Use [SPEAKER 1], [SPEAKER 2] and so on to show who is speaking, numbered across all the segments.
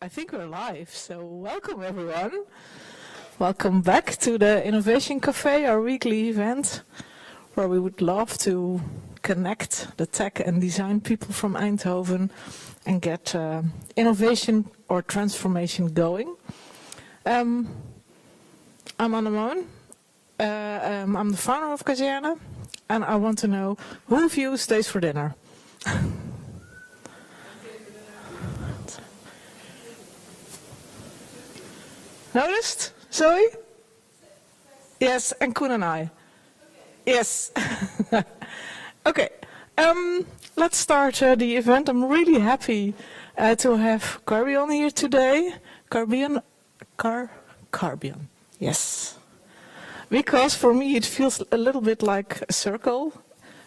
[SPEAKER 1] I think we're live, so welcome everyone. Welcome back to the Innovation Café, our weekly event, where we would love to connect the tech and design people from Eindhoven and get innovation or transformation going. I'm Anne Moon. I'm the founder of Carbyon, and I want to know who of you stays for dinner. Noticed? Zoe? Yes, and Koen and I. Yes. Okay. Let's start the event. I'm really happy to have Carbyon here today. Carbyon. Yes. Because for me it feels a little bit like a circle.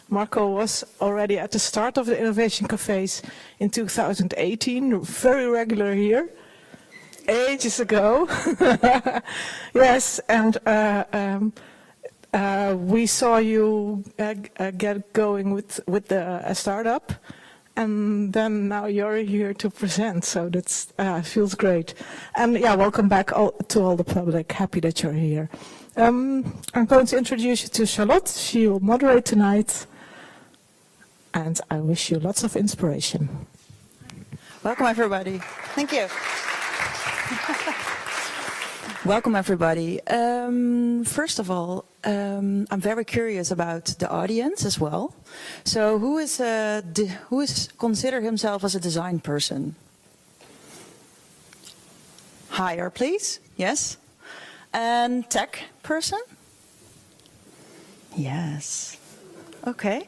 [SPEAKER 1] Marco was already at the start of the Innovation Cafés in 2018, very regular here. Ages ago. Yes, and we saw you get going with the startup, and then now you're here to present, so that's feels great. And yeah, welcome back to all the public. Happy that you're here. I'm going to introduce you to Charlotte. She will moderate tonight, and I wish you lots of inspiration.
[SPEAKER 2] Welcome everybody. Thank you. Welcome everybody. First of all, I'm very curious about the audience as well. So who is consider himself as a design person? Higher, please. Yes. And tech person? Yes. Okay.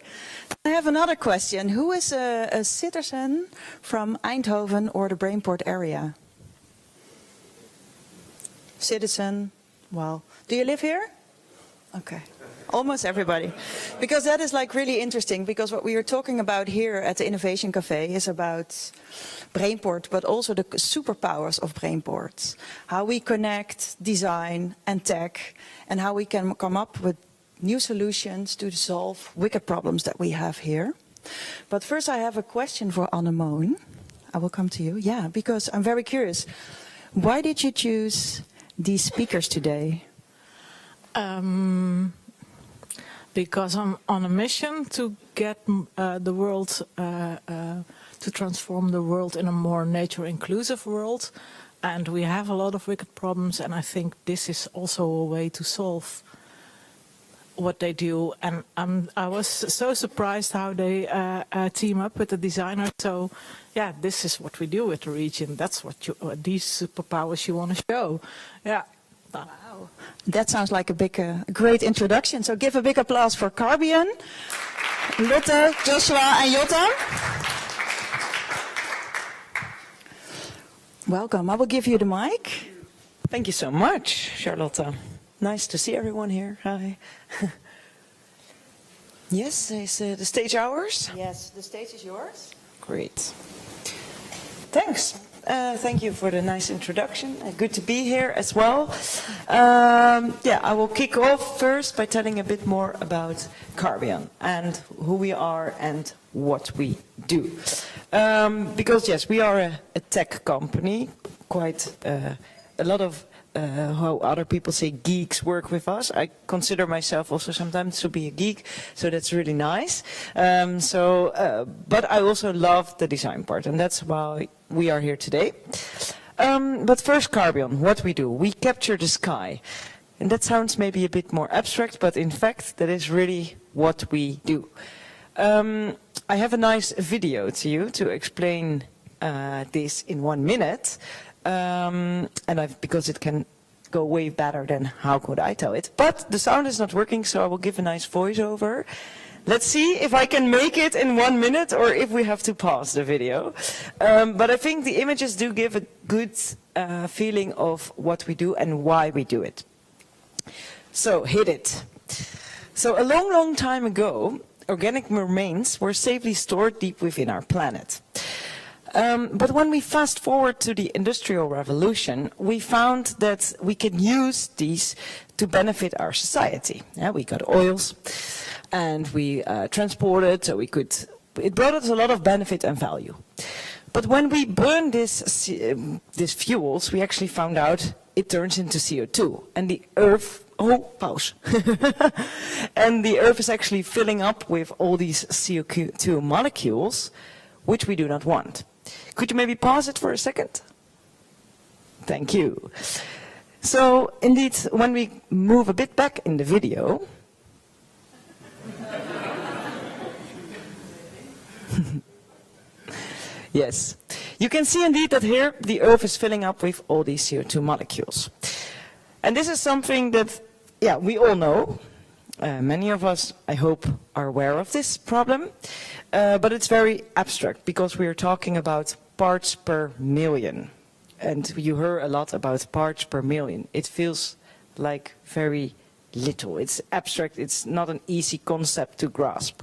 [SPEAKER 2] I have another question. Who is a citizen from Eindhoven or the Brainport area? Citizen, well, do you live here? Okay, almost everybody. Because that is like really interesting, because what we are talking about here at the Innovation Café is about Brainport, but also the superpowers of Brainport. How we connect design and tech, and how we can come up with new solutions to solve wicked problems that we have here. But first I have a question for Anne Moon. I will come to you, yeah, because I'm very curious. Why did you choose these speakers today?
[SPEAKER 1] Because I'm on a mission to get the world, to transform the world in a more nature-inclusive world. And we have a lot of wicked problems, and I think this is also a way to solve what they do. And I was so surprised how they team up with the designer. So yeah, this is what we do with the region. That's what these superpowers you want to show. Yeah.
[SPEAKER 2] Wow. That sounds like a great introduction. So give a big applause for Carbyon, Lotte, Joshua and Jutta. Welcome. I will give you the mic.
[SPEAKER 3] Thank you so much, Charlotte. Nice to see everyone here. Hi. Yes, is the stage ours?
[SPEAKER 2] Yes, the stage is yours.
[SPEAKER 3] Great. Thanks. Thank you for the nice introduction. Good to be here as well. Yeah, I will kick off first by telling a bit more about Carbyon and who we are and what we do. Because yes, we are a tech company. Quite a lot of how other people say geeks work with us. I consider myself also sometimes to be a geek, so that's really nice. But I also love the design part, and that's why we are here today. But first, Carbyon, what we do. We capture the sky. And that sounds maybe a bit more abstract, but in fact, that is really what we do. I have a nice video to you to explain this in 1 minute. Because it can go way better than how could I tell it. But the sound is not working, so I will give a nice voiceover. Let's see if I can make it in 1 minute or if we have to pause the video. But I think the images do give a good feeling of what we do and why we do it. So, hit it. So, a long, long time ago, organic remains were safely stored deep within our planet. But when we fast forward to the Industrial Revolution, we found that we can use these to benefit our society. Yeah, we got oils and we transported, so it brought us a lot of benefit and value. But when we burn these fuels, we actually found out it turns into CO2, and the Earth, pause. And the Earth is actually filling up with all these CO2 molecules, which we do not want. Could you maybe pause it for a second? Thank you. So indeed, when we move a bit back in the video, yes, you can see indeed that here the Earth is filling up with all these CO2 molecules. And this is something that, yeah, we all know. Many of us, I hope, are aware of this problem. But it's very abstract because we are talking about parts per million. And you hear a lot about parts per million. It feels like very little. It's abstract. It's not an easy concept to grasp.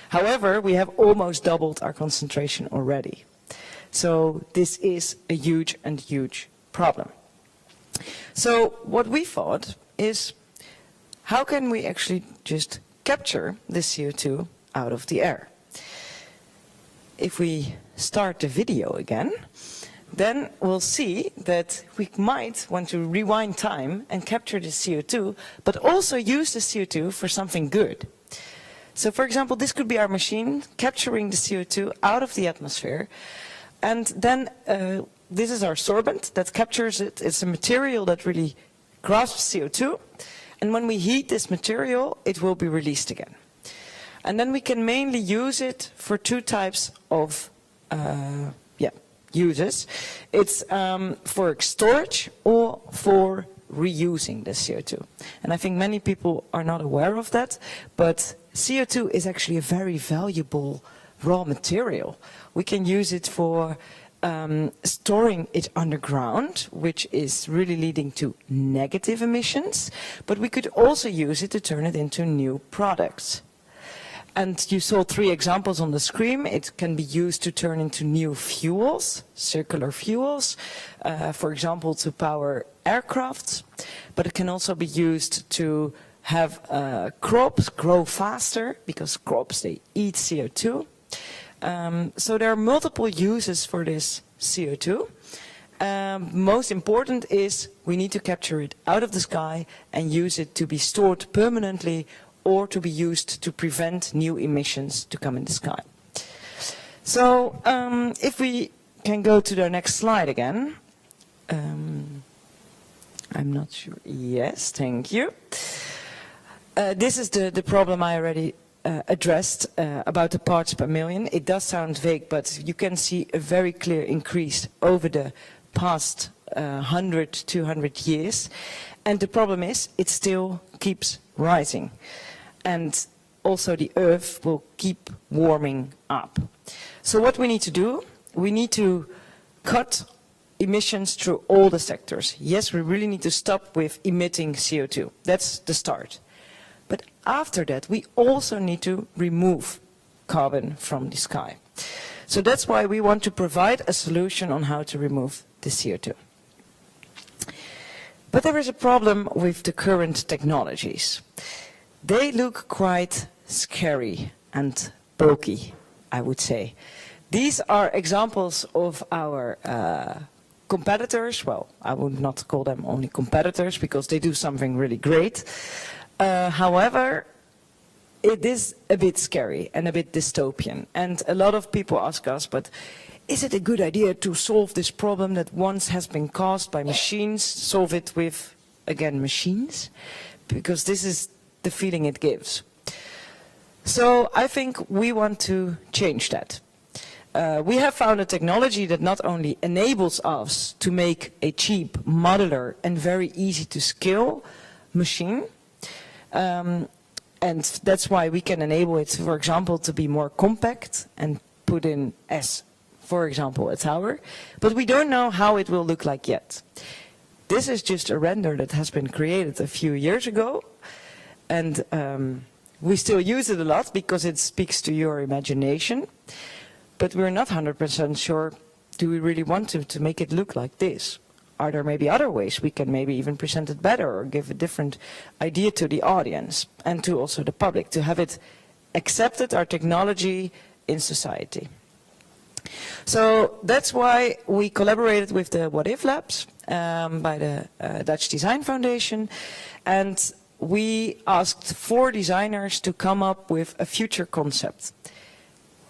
[SPEAKER 3] However, we have almost doubled our concentration already. So this is a huge problem. So what we thought is, how can we actually just capture the CO2 out of the air? If we start the video again, then we'll see that we might want to rewind time and capture the CO2, but also use the CO2 for something good. So for example, this could be our machine capturing the CO2 out of the atmosphere. And then this is our sorbent that captures it. It's a material that really grasps CO2. And when we heat this material, it will be released again. And then we can mainly use it for two types of uses. It's for storage or for reusing the CO2. And I think many people are not aware of that, but CO2 is actually a very valuable raw material. We can use it for storing it underground, which is really leading to negative emissions, but we could also use it to turn it into new products. And you saw 3 examples on the screen. It can be used to turn into new fuels, circular fuels, for example, to power aircrafts, but it can also be used to have crops grow faster, because crops, they eat CO2. So there are multiple uses for this CO2. Most important is we need to capture it out of the sky and use it to be stored permanently or to be used to prevent new emissions to come in the sky. So if we can go to the next slide again. I'm not sure. Yes, thank you. This is the problem I already addressed about the parts per million. It does sound vague, but you can see a very clear increase over the past 100, 200 years. And the problem is, it still keeps rising. And also the Earth will keep warming up. So what we need to do, we need to cut emissions through all the sectors. Yes, we really need to stop with emitting CO2. That's the start. But after that, we also need to remove carbon from the sky. So that's why we want to provide a solution on how to remove the CO2. But there is a problem with the current technologies. They look quite scary and bulky, I would say. These are examples of our competitors. Well, I would not call them only competitors because they do something really great. However, it is a bit scary and a bit dystopian. And a lot of people ask us, but is it a good idea to solve this problem that once has been caused by machines, solve it with, again, machines? Because this is the feeling it gives. So I think we want to change that. We have found a technology that not only enables us to make a cheap, modular and very easy to scale machine, and that's why we can enable it, for example, to be more compact and put in as, for example, a tower, but we don't know how it will look like yet. This is just a render that has been created a few years ago, and we still use it a lot because it speaks to your imagination, but we're not 100% sure, do we really want to make it look like this? Are there maybe other ways we can maybe even present it better or give a different idea to the audience and to also the public, to have it accepted, our technology, in society? So that's why we collaborated with the What If Labs by the Dutch Design Foundation, and we asked 4 designers to come up with a future concept.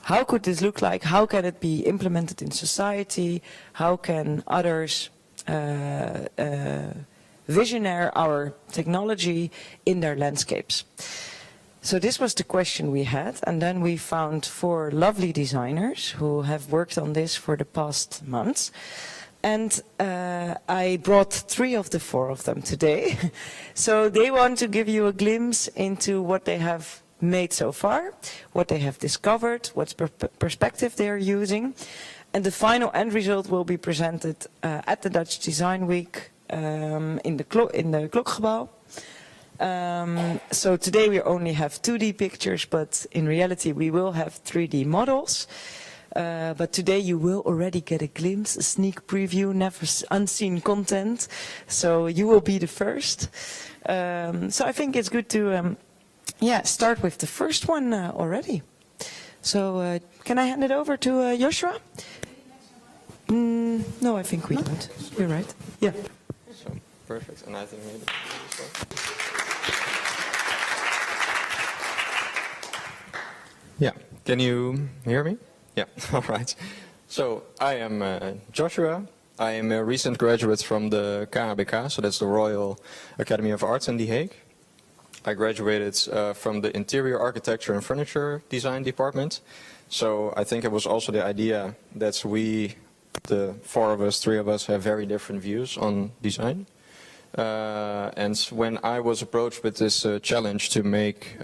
[SPEAKER 3] How could this look like? How can it be implemented in society? How can others visionary our technology in their landscapes? So this was the question we had, and then we found 4 lovely designers who have worked on this for the past months. And I brought 3 of the 4 of them today. So they want to give you a glimpse into what they have made so far, what they have discovered, what perspective they are using. And the final end result will be presented at the Dutch Design Week in the Klokgebouw. So today we only have 2D pictures, but in reality we will have 3D models. But today you will already get a glimpse, a sneak preview, never unseen content. So you will be the first. So I think it's good to start with the first one already. So can I hand it over to Joshua? No, I think we don't. You're right. Yeah.
[SPEAKER 4] So, perfect. And I think maybe this one. Yeah. Can you hear me? Yeah. All right. So I am Joshua. I am a recent graduate from the KHBK, so that's the Royal Academy of Arts in The Hague. I graduated from the Interior Architecture and Furniture Design department. So I think it was also the idea that we, the 4 of us, 3 of us, have very different views on design. And when I was approached with this challenge to make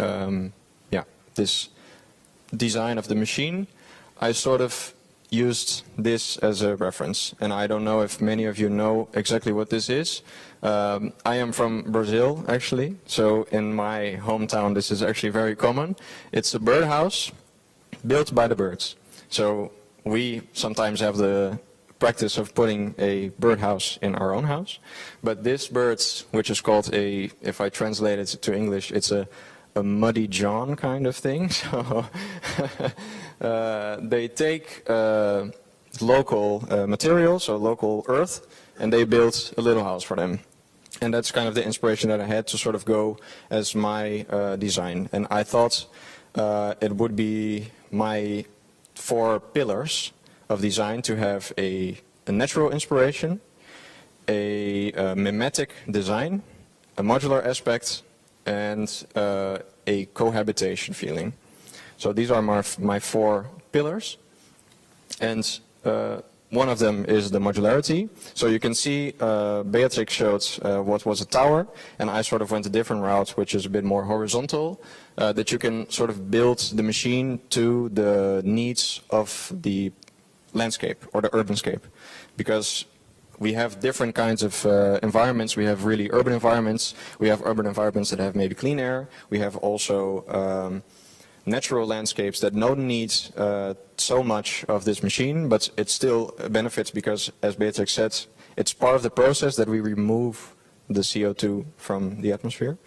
[SPEAKER 4] this design of the machine, I sort of used this as a reference. And I don't know if many of you know exactly what this is. I am from Brazil, actually. So in my hometown, this is actually very common. It's a birdhouse built by the birds. So we sometimes have the practice of putting a birdhouse in our own house. But this bird, which is called a, if I translate it to English, it's a muddy John kind of thing. So they take local materials, so local earth, and they build a little house for them. And that's kind of the inspiration that I had to sort of go as my design. And I thought it would be my 4 pillars of design to have a natural inspiration, a mimetic design, a modular aspect, and a cohabitation feeling. So these are my 4 pillars, and one of them is the modularity. So you can see Beatrix showed what was a tower, and I sort of went a different route, which is a bit more horizontal, that you can sort of build the machine to the needs of the landscape or the urbanscape, because we have different kinds of environments. We have really urban environments. We have urban environments that have maybe clean air. We have also natural landscapes that don't need so much of this machine, but it still benefits because, as Beatrix said, it's part of the process that we remove the CO2 from the atmosphere.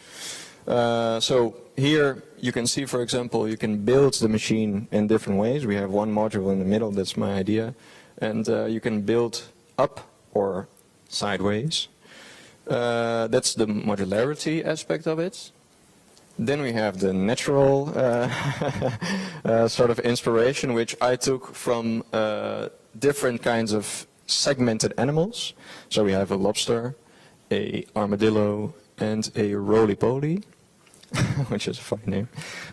[SPEAKER 4] So here you can see, for example, you can build the machine in different ways. We have one module in the middle, that's my idea, and you can build up or sideways. That's the modularity aspect of it. Then we have the natural sort of inspiration, which I took from different kinds of segmented animals. So we have a lobster, a armadillo, and a roly-poly, which is a funny name.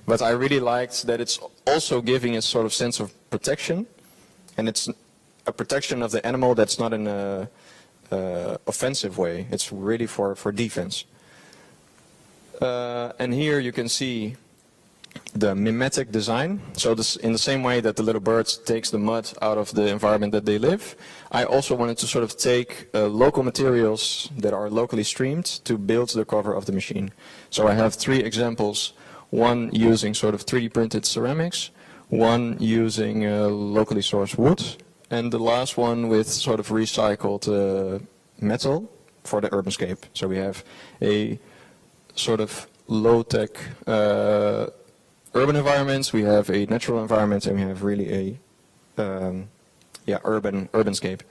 [SPEAKER 4] But I really liked that it's also giving a sort of sense of protection, and it's a protection of the animal that's not in a offensive way. It's really for defense. And here you can see the mimetic design. So this, in the same way that the little bird takes the mud out of the environment that they live, I also wanted to sort of take local materials that are locally streamed to build the cover of the machine. So I have 3 examples, one using sort of 3D printed ceramics, one using locally sourced wood, and the last one with sort of recycled metal for the urbanscape. So we have a sort of low-tech urban environments, we have a natural environment, and we have really a urbanscape.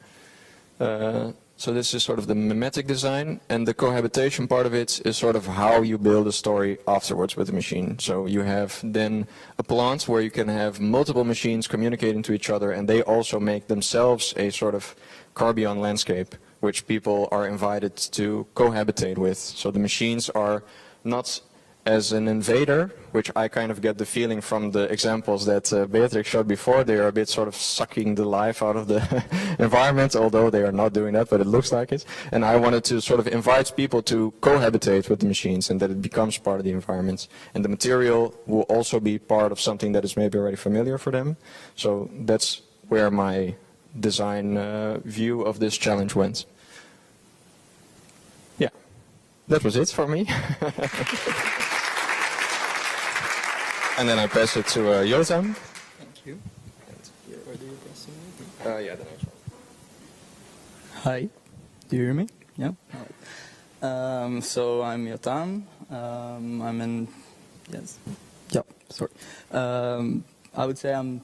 [SPEAKER 4] So this is sort of the mimetic design, and the cohabitation part of it is sort of how you build a story afterwards with the machine. So you have then a plant where you can have multiple machines communicating to each other, and they also make themselves a sort of Carbyon landscape, which people are invited to cohabitate with. So the machines are not as an invader, which I kind of get the feeling from the examples that Beatrix showed before. They are a bit sort of sucking the life out of the environment, although they are not doing that, but it looks like it. And I wanted to sort of invite people to cohabitate with the machines and that it becomes part of the environment. And the material will also be part of something that is maybe already familiar for them. So that's where my design view of this challenge went. Yeah, that was it for me. And then I pass it to Jotam.
[SPEAKER 5] Thank you.
[SPEAKER 4] Where do you press it? Yeah, the next one.
[SPEAKER 5] Hi, do you hear me? Yeah. So I'm Jotam. I'm in. Yes. Yeah. Sorry. I would say I'm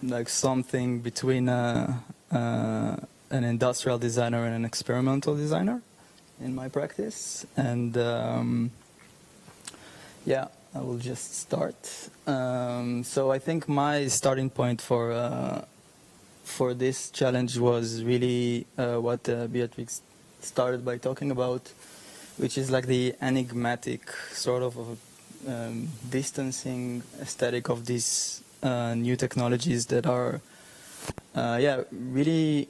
[SPEAKER 5] like something between an industrial designer and an experimental designer in my practice, and yeah. I will just start. So I think my starting point for this challenge was really what Beatrix started by talking about, which is like the enigmatic sort of distancing aesthetic of these new technologies that are, really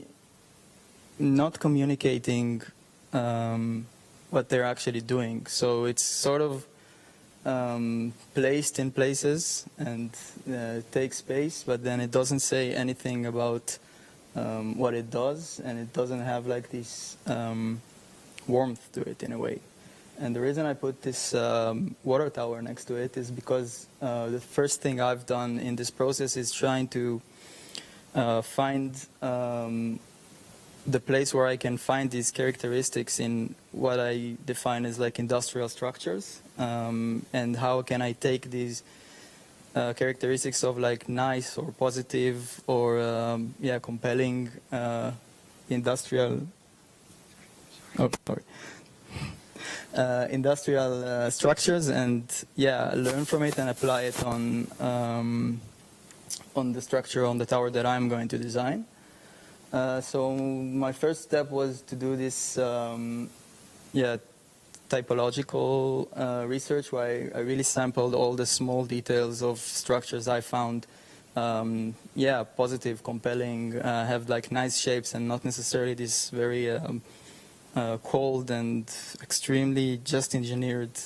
[SPEAKER 5] not communicating what they're actually doing. So it's sort of placed in places and takes space, but then it doesn't say anything about what it does, and it doesn't have like this warmth to it in a way. And the reason I put this water tower next to it is because the first thing I've done in this process is trying to find the place where I can find these characteristics in what I define as like industrial structures, and how can I take these characteristics of like nice or positive or compelling industrial industrial structures, and learn from it and apply it on the structure on the tower that I'm going to design. So my first step was to do this typological research, where I really sampled all the small details of structures I found positive, compelling, have like nice shapes and not necessarily this very cold and extremely just engineered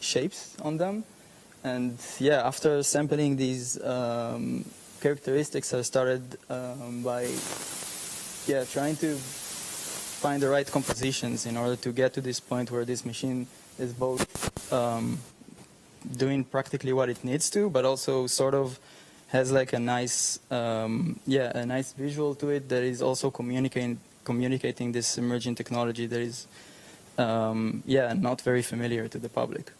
[SPEAKER 5] shapes on them. And after sampling these characteristics, I started by trying to find the right compositions in order to get to this point where this machine is both doing practically what it needs to, but also sort of has like a nice a nice visual to it that is also communicating this emerging technology that is not very familiar to the public.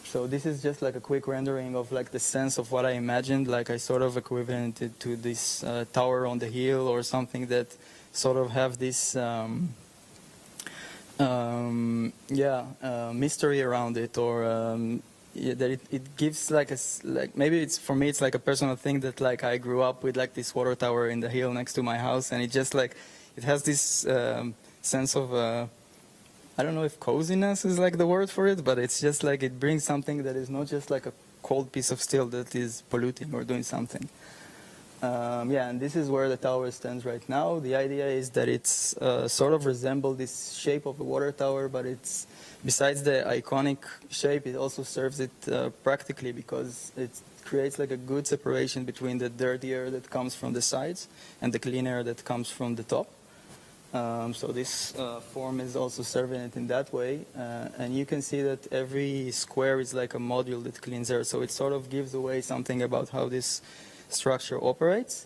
[SPEAKER 5] So this is just like a quick rendering of like the sense of what I imagined. Like I sort of equivalented to this tower on the hill or something that sort of have this mystery around it, or that it gives like maybe it's for me it's like a personal thing that like I grew up with like this water tower in the hill next to my house, and it just like it has this sense of I don't know if coziness is like the word for it, but it's just like it brings something that is not just like a cold piece of steel that is polluting or doing something. And this is where the tower stands right now. The idea is that it's sort of resemble this shape of a water tower, but it's besides the iconic shape, it also serves it practically, because it creates like a good separation between the dirty air that comes from the sides and the clean air that comes from the top. So this form is also serving it in that way, and you can see that every square is like a module that cleans air, so it sort of gives away something about how this structure operates.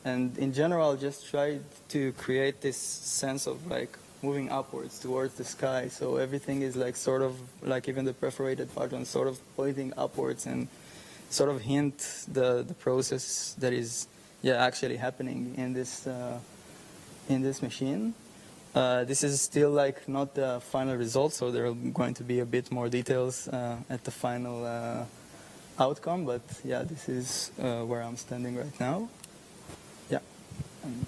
[SPEAKER 5] And in general, just try to create this sense of like moving upwards towards the sky, so everything is like sort of like even the perforated part one sort of pointing upwards and sort of hint the process that is actually happening in this machine. This is still like not the final result, so there are going to be a bit more details at the final outcome. But yeah, this is where I'm standing right now. Yeah. And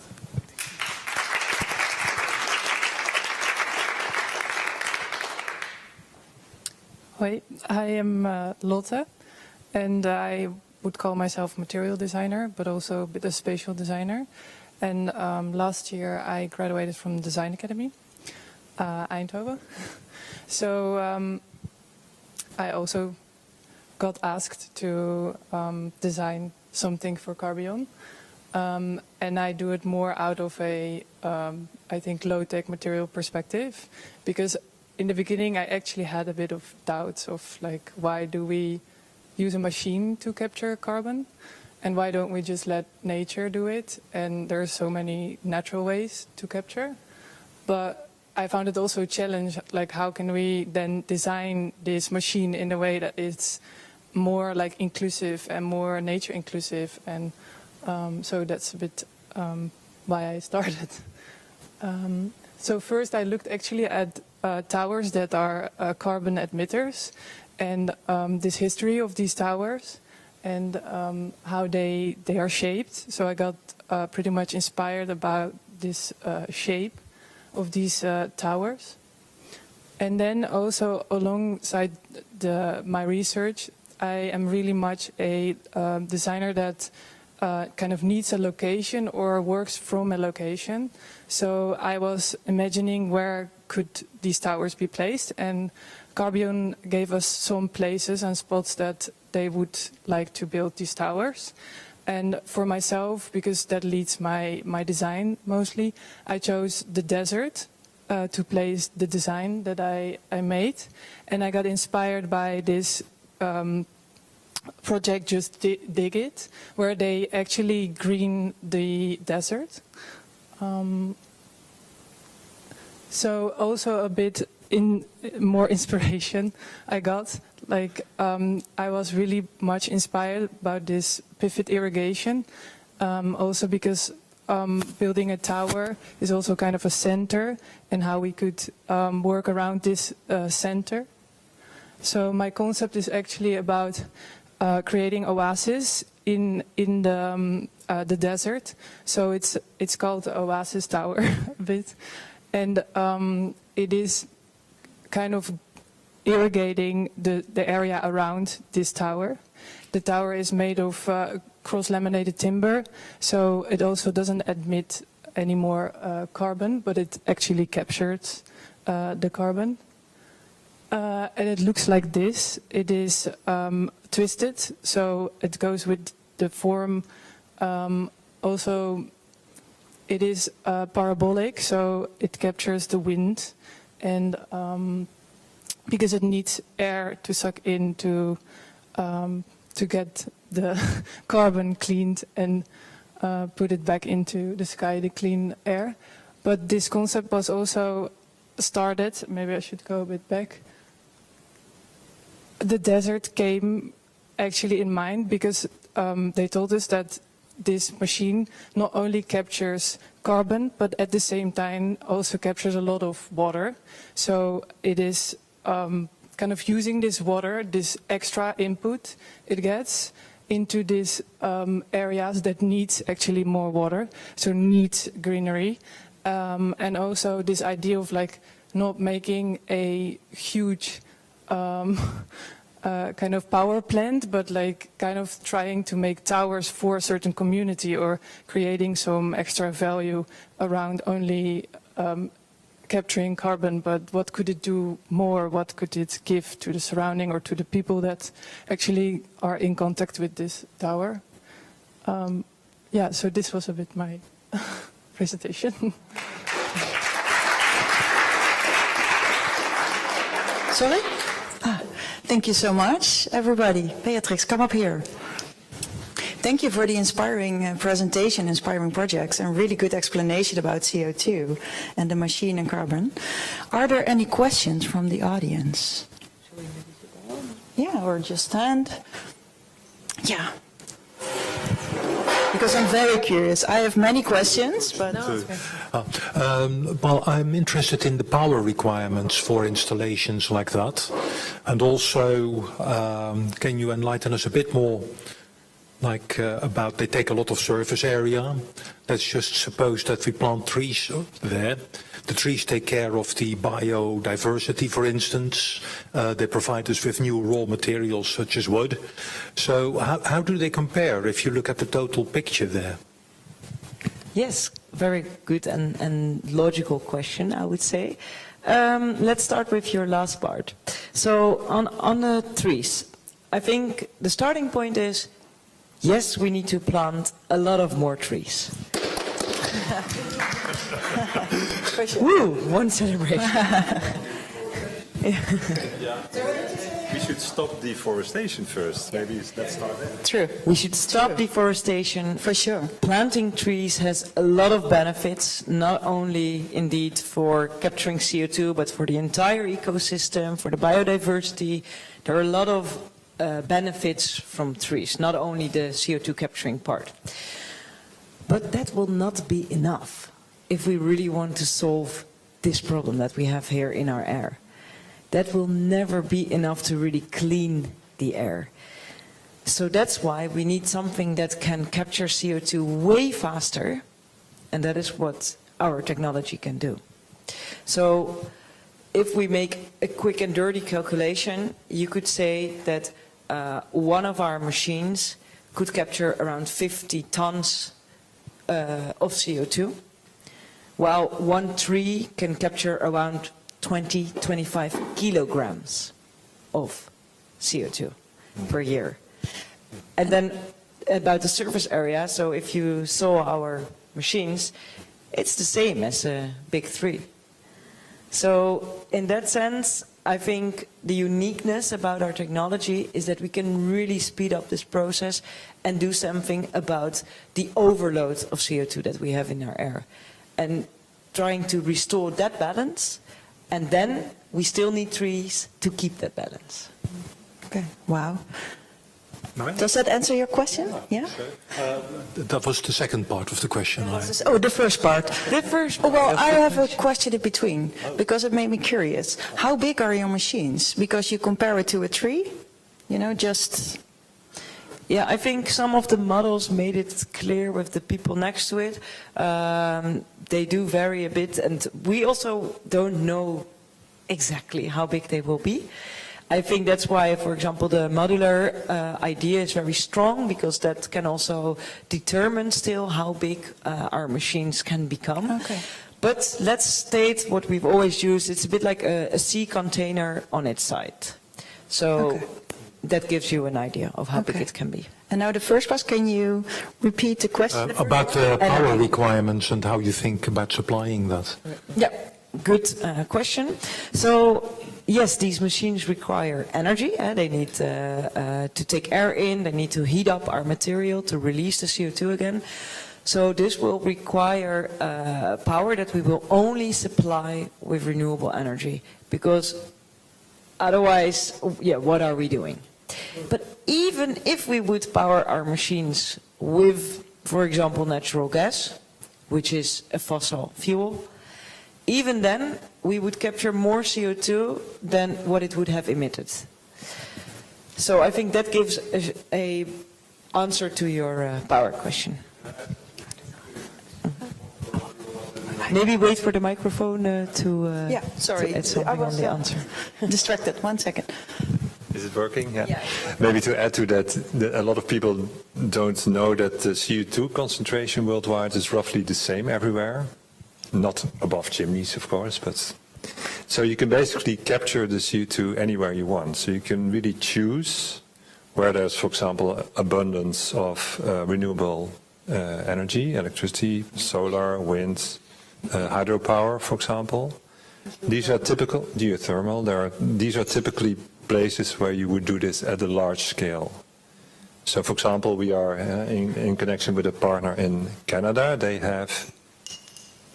[SPEAKER 6] Hi, I am Lotte, and I would call myself material designer, but also a bit of spatial designer. And last year I graduated from Design Academy, Eindhoven. So I also got asked to design something for Carbyon. And I do it more out of a, I think, low-tech material perspective, because in the beginning I actually had a bit of doubts of like, why do we use a machine to capture carbon? And why don't we just let nature do it? And there are so many natural ways to capture. But I found it also a challenge, like how can we then design this machine in a way that it's more like inclusive and more nature inclusive. And so that's a bit why I started. So first I looked actually at towers that are carbon emitters, and this history of these towers, and how they are shaped. So I got pretty much inspired about this shape of these towers. And then also alongside my research, I am really much a designer that kind of needs a location or works from a location. So I was imagining where could these towers be placed, and Carbyon gave us some places and spots that they would like to build these towers. And for myself, because that leads my design mostly, I chose the desert to place the design that I made. And I got inspired by this project, Just Dig It, where they actually green the desert. So also a bit more inspiration I got. Like I was really much inspired about this pivot irrigation, also because building a tower is also kind of a center, and how we could work around this center. So my concept is actually about creating oasis in the desert. So it's called Oasis Tower a bit, and it is kind of irrigating the area around this tower. The tower is made of cross-laminated timber, so it also doesn't emit any more carbon, but it actually captures the carbon. And it looks like this. It is twisted, so it goes with the form. Also, it is parabolic, so it captures the wind, and because it needs air to suck in to get the carbon cleaned and put it back into the sky, the clean air. But this concept was also started, maybe I should go a bit back. The desert came actually in mind because they told us that this machine not only captures carbon, but at the same time also captures a lot of water. So it is kind of using this water, this extra input it gets into these areas that needs actually more water, so needs greenery. And also this idea of like not making a huge kind of power plant, but like kind of trying to make towers for a certain community, or creating some extra value around only capturing carbon, but what could it do more? What could it give to the surrounding or to the people that actually are in contact with this tower? Yeah, so this was a bit my presentation.
[SPEAKER 2] Sorry? Thank you so much, everybody. Beatrix, come up here. Thank you for the inspiring presentation, inspiring projects, and really good explanation about CO2 and the machine and carbon. Are there any questions from the audience? Yeah, or just stand. Yeah. Because I'm very curious. I have many questions, but...
[SPEAKER 7] Well, I'm interested in the power requirements for installations like that. And also, can you enlighten us a bit more about they take a lot of surface area. Let's just suppose that we plant trees there. The trees take care of the biodiversity, for instance. They provide us with new raw materials such as wood. So how do they compare if you look at the total picture there?
[SPEAKER 3] Yes, very good and logical question, I would say. Let's start with your last part. So on the trees, I think the starting point is, yes, we need to plant a lot of more trees. Woo, one celebration.
[SPEAKER 8] We should stop deforestation first. Maybe let's start there.
[SPEAKER 2] True.
[SPEAKER 3] We should stop deforestation.
[SPEAKER 2] For sure.
[SPEAKER 3] Planting trees has a lot of benefits, not only indeed for capturing CO2, but for the entire ecosystem, for the biodiversity. There are a lot of benefits from trees, not only the CO2 capturing part. But that will not be enough if we really want to solve this problem that we have here in our air. That will never be enough to really clean the air. So that's why we need something that can capture CO2 way faster, and that is what our technology can do. So if we make a quick and dirty calculation, you could say that one of our machines could capture around 50 tons of CO2, while one tree can capture around 20-25 kilograms of CO2 per year. And then about the surface area, so if you saw our machines, it's the same as a big tree. So in that sense, I think the uniqueness about our technology is that we can really speed up this process and do something about the overload of CO2 that we have in our air. And trying to restore that balance, and then we still need trees to keep that balance.
[SPEAKER 2] Okay, wow. Does that answer your question? Yeah?
[SPEAKER 7] That was the second part of the question.
[SPEAKER 2] Oh, the first part.
[SPEAKER 3] The first
[SPEAKER 2] Oh, well,
[SPEAKER 3] of
[SPEAKER 2] I
[SPEAKER 3] the
[SPEAKER 2] have a
[SPEAKER 3] question.
[SPEAKER 2] question in between, because it made me curious. How big are your machines? Because you compare it to a tree, you know, just...
[SPEAKER 3] Yeah, I think some of the models made it clear with the people next to it. They do vary a bit, and we also don't know exactly how big they will be. I think that's why, for example, the modular idea is very strong, because that can also determine still how big our machines can become.
[SPEAKER 2] Okay.
[SPEAKER 3] But let's state what we've always used. It's a bit like a sea container on its side. So
[SPEAKER 2] Okay.
[SPEAKER 3] that gives you an idea of how big
[SPEAKER 2] Okay.
[SPEAKER 3] it can be.
[SPEAKER 2] And now the first part, can you repeat the question?
[SPEAKER 7] About the power requirements and how you think about supplying that.
[SPEAKER 3] Yeah, good question. So yes, these machines require energy. They need to take air in, they need to heat up our material to release the CO2 again. So this will require power that we will only supply with renewable energy, because otherwise, yeah, what are we doing? But even if we would power our machines with, for example, natural gas, which is a fossil fuel, even then we would capture more CO2 than what it would have emitted. So I think that gives a answer to your power question. Maybe wait for the microphone to
[SPEAKER 2] Yeah, sorry,
[SPEAKER 3] to add something
[SPEAKER 2] I was
[SPEAKER 3] on the answer.
[SPEAKER 2] distracted. 1 second.
[SPEAKER 8] Is it working? Yeah. Maybe to add to that, a lot of people don't know that the CO2 concentration worldwide is roughly the same everywhere. Not above chimneys, of course, but... So you can basically capture the CO2 anywhere you want. So you can really choose where there's, for example, abundance of renewable energy, electricity, solar, wind, hydropower, for example. These are typical, geothermal, these are typically places where you would do this at a large scale. So, for example, we are in connection with a partner in Canada. They have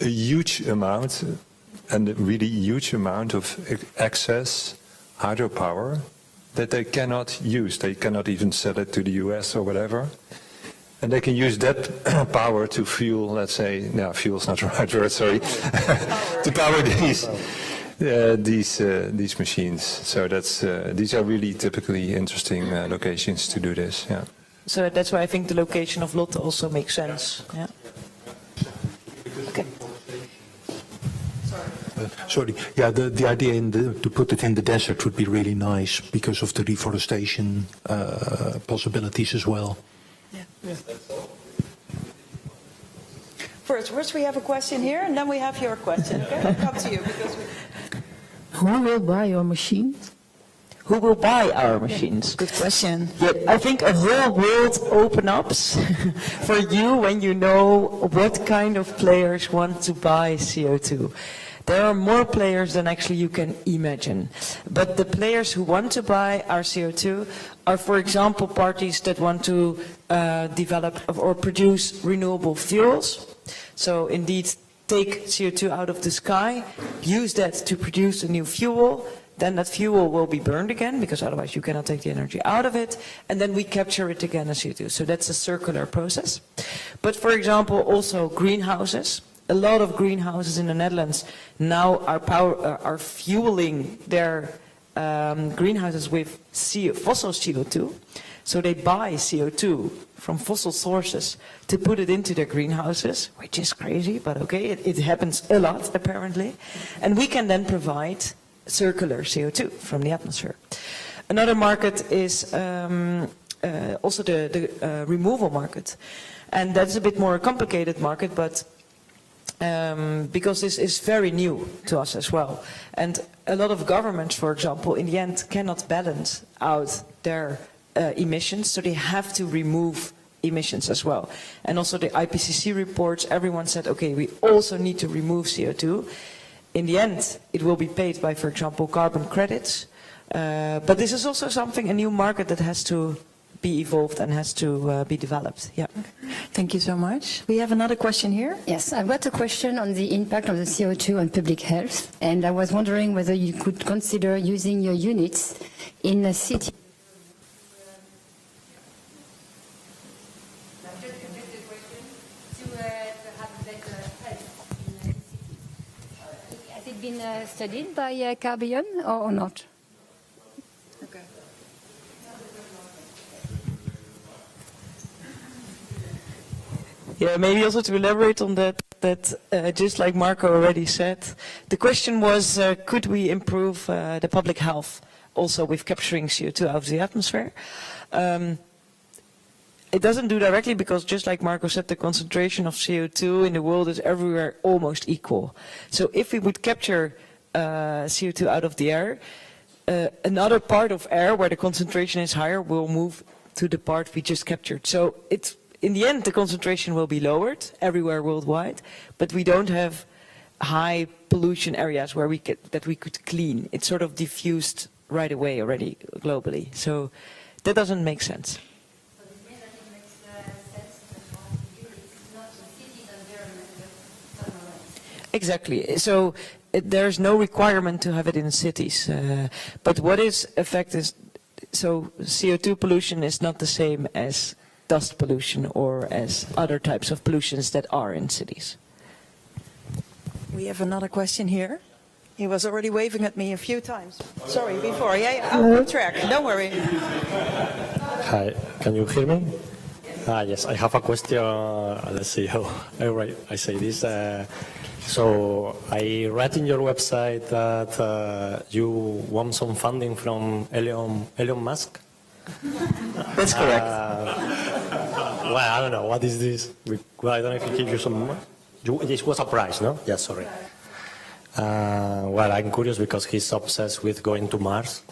[SPEAKER 8] a huge amount, and a really huge amount of excess hydropower that they cannot use. They cannot even sell it to the US or whatever. And they can use that power to fuel, let's say, no, fuel's not the right word, sorry, to power these machines. So these are really typically interesting locations to do this. Yeah.
[SPEAKER 3] So that's why I think the location of Lotte also makes sense. Yeah. Okay.
[SPEAKER 7] Sorry, yeah, the idea to put it in the desert would be really nice because of the reforestation possibilities as well.
[SPEAKER 3] Yeah.
[SPEAKER 2] First we have a question here, and then we have your question. Okay, we'll come to you because
[SPEAKER 9] Who will buy your machine?
[SPEAKER 3] Who will buy our machines?
[SPEAKER 2] good question.
[SPEAKER 3] Yeah, I think a whole world opens up for you when you know what kind of players want to buy CO2. There are more players than actually you can imagine. But the players who want to buy our CO2 are, for example, parties that want to develop or produce renewable fuels. So indeed, take CO2 out of the sky, use that to produce a new fuel, then that fuel will be burned again, because otherwise you cannot take the energy out of it, and then we capture it again as CO2. So that's a circular process. But for example, also greenhouses. A lot of greenhouses in the Netherlands now are fueling their greenhouses with fossil CO2. So they buy CO2 from fossil sources to put it into their greenhouses, which is crazy, but okay, it happens a lot apparently. And we can then provide circular CO2 from the atmosphere. Another market is also the removal market. And that's a bit more complicated market, but because this is very new to us as well. And a lot of governments, for example, in the end cannot balance out their emissions, so they have to remove emissions as well. And also the IPCC reports, everyone said, okay, we also need to remove CO2. In the end, it will be paid by, for example, carbon credits. But this is also something, a new market that has to be evolved and has to be developed. Yeah.
[SPEAKER 2] Thank you so much. We have another question here.
[SPEAKER 9] Yes, I've got a question on the impact of the CO2 on public health, and I was wondering whether you could consider using your units in a city. Has it been studied by Carbyon or not?
[SPEAKER 3] Yeah, maybe also to elaborate on that just like Marco already said, the question was, could we improve the public health also with capturing CO2 out of the atmosphere? It doesn't do directly because, just like Marco said, the concentration of CO2 in the world is everywhere almost equal. So if we would capture CO2 out of the air, another part of air where the concentration is higher will move to the part we just captured. So it's, in the end, the concentration will be lowered everywhere worldwide, but we don't have high pollution areas where that we could clean. It's sort of diffused right away already globally. So that doesn't make sense.
[SPEAKER 9] So this means that it makes sense that it's not a city's environment, but somewhere else.
[SPEAKER 3] Exactly. So there's no requirement to have it in cities. But what is affected, so CO2 pollution is not the same as dust pollution or as other types of pollutions that are in cities.
[SPEAKER 2] We have another question here. He was already waving at me a few times. Sorry, before. Yeah, I'm on track. Don't worry.
[SPEAKER 10] Hi, can you hear me? Yes, I have a question. Let's see how I say this. So I read in your website that you want some funding from Elon Musk.
[SPEAKER 3] That's correct.
[SPEAKER 10] Well, I don't know. What is this? Well, I don't know if he gave you some. This was a prize, no? Yes, sorry. Well, I'm curious because he's obsessed with going to Mars.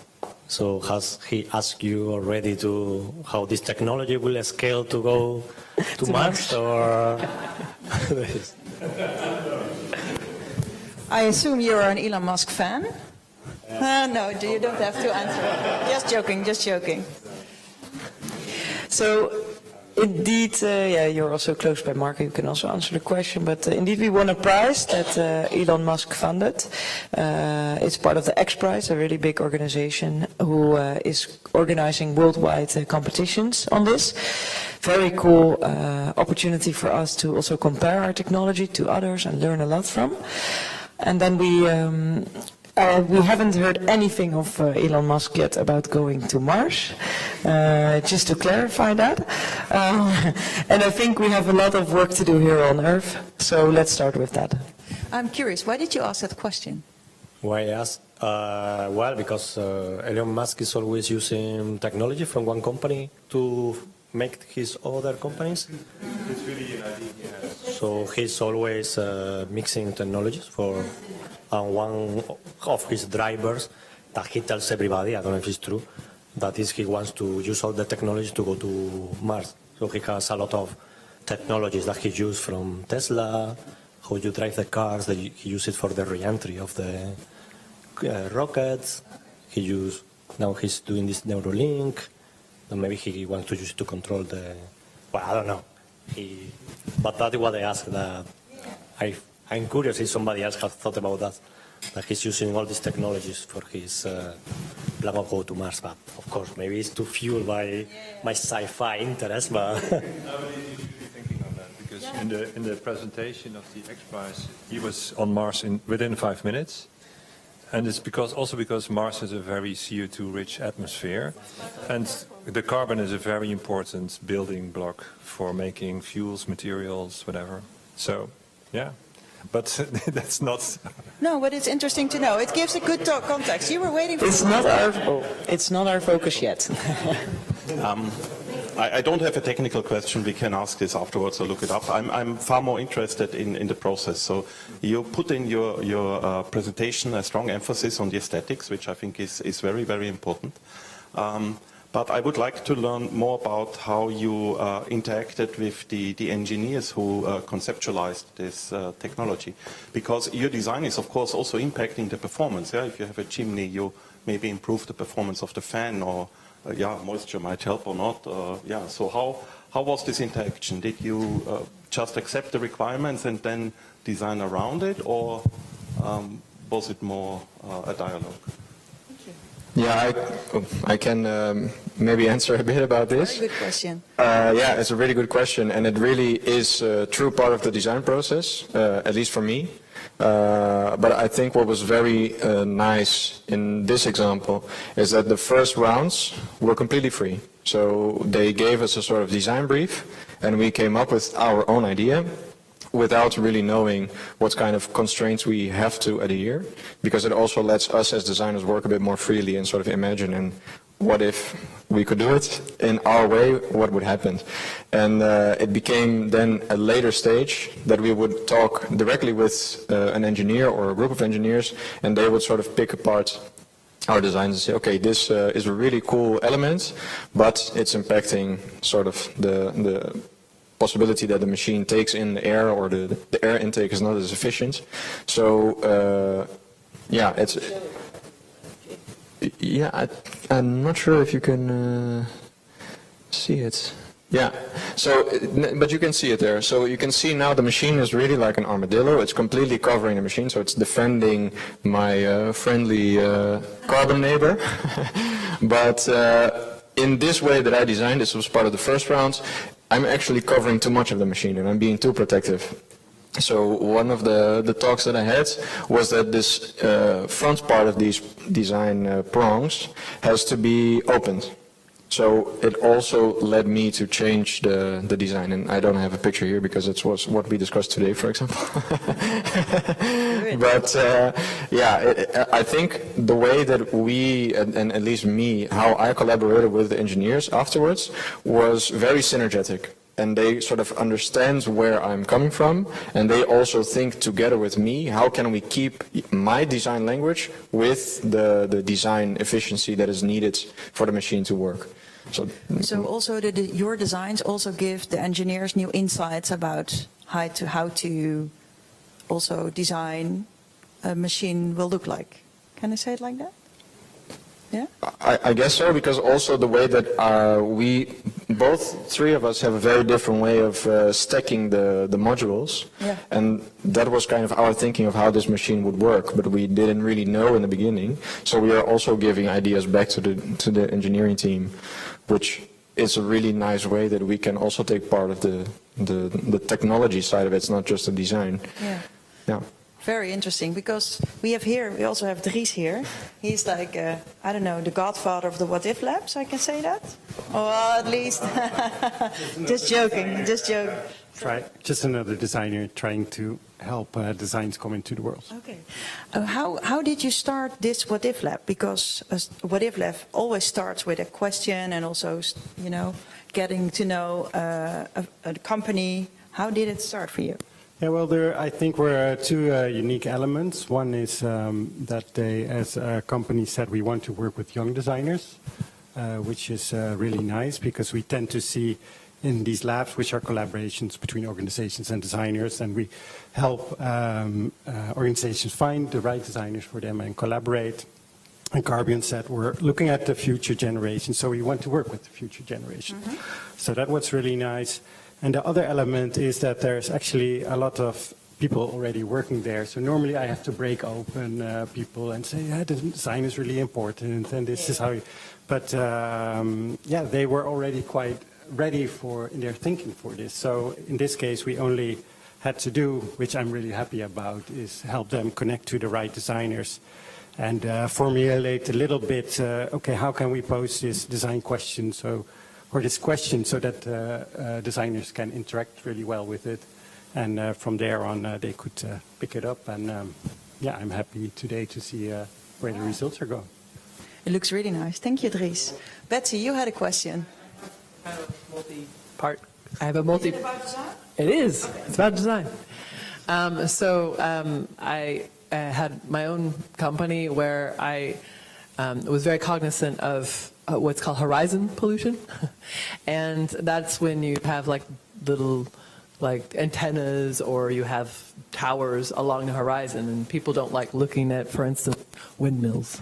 [SPEAKER 10] So has he asked you already to how this technology will scale to go to Mars? Or
[SPEAKER 2] I assume you're an Elon Musk fan? No, you don't have to answer. Just joking, just joking.
[SPEAKER 3] So indeed, yeah, you're also close by, Marco. You can also answer the question. But indeed, we won a prize that Elon Musk funded. It's part of the X Prize, a really big organization who is organizing worldwide competitions on this. Very cool opportunity for us to also compare our technology to others and learn a lot from. And then we haven't heard anything of Elon Musk yet about going to Mars, just to clarify that. And I think we have a lot of work to do here on Earth, so let's start with that.
[SPEAKER 2] I'm curious, why did you ask that question?
[SPEAKER 10] Why I asked? Well, because Elon Musk is always using technology from one company to make his other companies.
[SPEAKER 8] It's really an idea he has.
[SPEAKER 10] So he's always mixing technologies for one of his drivers that he tells everybody, I don't know if it's true, that is he wants to use all the technology to go to Mars. So he has a lot of technologies that he used from Tesla, how you drive the cars, that he used it for the re-entry of the rockets. Now he's doing this Neuralink, and maybe he wants to use it to control the, well, I don't know. But that's what I asked. That I'm curious if somebody else has thought about that he's using all these technologies for his plan of go to Mars. But of course, maybe it's too fueled by my sci-fi interest. But
[SPEAKER 8] You should be thinking on that, because in the presentation of the X Prize, he was on Mars within 5 minutes. And it's because Mars has a very CO2-rich atmosphere, and the carbon is a very important building block for making fuels, materials, whatever. So, yeah, but that's not.
[SPEAKER 2] No, but it's interesting to know. It gives a good context. You were waiting for.
[SPEAKER 3] It's not our focus yet.
[SPEAKER 11] I don't have a technical question. We can ask this afterwards or look it up. I'm far more interested in the process. So you put in your presentation a strong emphasis on the aesthetics, which I think is very, very important. But I would like to learn more about how you interacted with the engineers who conceptualized this technology. Because your design is, of course, also impacting the performance. Yeah? If you have a chimney, you maybe improve the performance of the fan, or moisture might help or not. So how was this interaction? Did you just accept the requirements and then design around it, or was it more a dialogue?
[SPEAKER 4] Yeah, I can maybe answer a bit about this.
[SPEAKER 2] Very good question.
[SPEAKER 4] Yeah, it's a really good question, and it really is a true part of the design process, at least for me. But I think what was very nice in this example is that the first rounds were completely free. So they gave us a sort of design brief, and we came up with our own idea without really knowing what kind of constraints we have to adhere, because it also lets us as designers work a bit more freely and sort of imagine, and what if we could do it in our way, what would happen? And it became then a later stage that we would talk directly with an engineer or a group of engineers, and they would sort of pick apart our designs and say, okay, this is a really cool element, but it's impacting sort of the possibility that the machine takes in the air, or the air intake is not as efficient. So I'm not sure if you can see it. Yeah, so, but you can see it there. So you can see now the machine is really like an armadillo. It's completely covering the machine, so it's defending my friendly carbon neighbor. But in this way that I designed, this was part of the first round, I'm actually covering too much of the machine, and I'm being too protective. So one of the talks that I had was that this front part of these design prongs has to be opened. So it also led me to change the design, and I don't have a picture here because it was what we discussed today, for example. But I think the way that we, and at least me, how I collaborated with the engineers afterwards was very synergetic. And they sort of understand where I'm coming from, and they also think together with me, how can we keep my design language with the design efficiency that is needed for the machine to work.
[SPEAKER 2] So also your designs also give the engineers new insights about how to also design a machine will look like. Can I say it like that? Yeah?
[SPEAKER 4] I guess so, because also the way that both three of us have a very different way of stacking the modules.
[SPEAKER 2] Yeah.
[SPEAKER 4] And that was kind of our thinking of how this machine would work, but we didn't really know in the beginning. So we are also giving ideas back to the engineering team, which is a really nice way that we can also take part of the technology side of it. It's not just the design.
[SPEAKER 2] Yeah.
[SPEAKER 4] Yeah.
[SPEAKER 2] Very interesting, because we also have Dries here. He's like, I don't know, the godfather of the What If Labs, I can say that? Or at least, just joking.
[SPEAKER 12] Just another designer trying to help designs come into the world.
[SPEAKER 2] Okay. How did you start this What If Lab? Because a What If Lab always starts with a question and also, getting to know a company. How did it start for you?
[SPEAKER 12] Yeah, well, I think there are two unique elements. One is that they, as a company, said we want to work with young designers, which is really nice, because we tend to see in these labs, which are collaborations between organizations and designers, and we help organizations find the right designers for them and collaborate. And Carbyon said we're looking at the future generation, so we want to work with the future generation. Mm-hmm. So that was really nice. And the other element is that there's actually a lot of people already working there. So normally I have to break open people and say, yeah, the design is really important, and this is how you... But they were already quite ready in their thinking for this. So in this case, we only had to do, which I'm really happy about, is help them connect to the right designers and formulate a little bit, okay, how can we pose this design question or this question so that designers can interact really well with it. And from there on, they could pick it up. And I'm happy today to see where the results are going.
[SPEAKER 2] It looks really nice. Thank you, Dries. Betsy, you had a question.
[SPEAKER 13] Part. I have a multi.
[SPEAKER 2] Is it about design?
[SPEAKER 13] It is.
[SPEAKER 2] Okay.
[SPEAKER 13] It's about design. I had my own company where I was very cognizant of what's called horizon pollution, and that's when you have like little antennas, or you have towers along the horizon, and people don't like looking at, for instance, windmills,